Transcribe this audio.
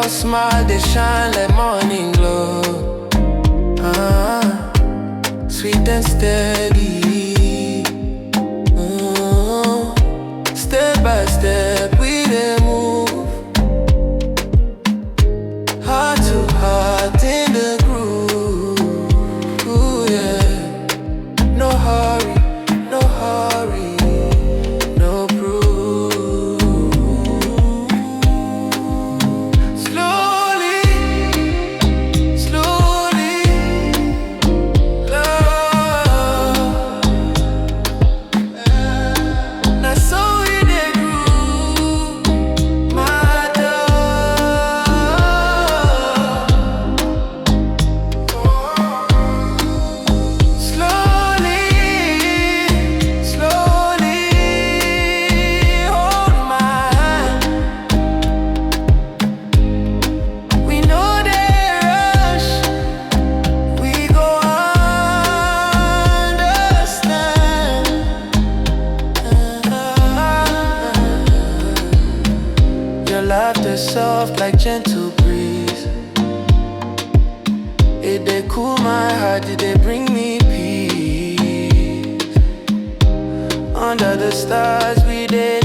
Your smile, they shine like morning glow. Sweet and steady. Step by step, we dey move. Heart to heart in the groove. Ooh, yeah. No hurry, no hurry, no proof. Slowly, slowly, love. Now so we dey groove, my dog. Slowly, slowly, hold my hand. We know they rush, we go understand. Your laughter soft like gentle breeze. It dey cool my heart, it dey bring me peace. Under the stars we dey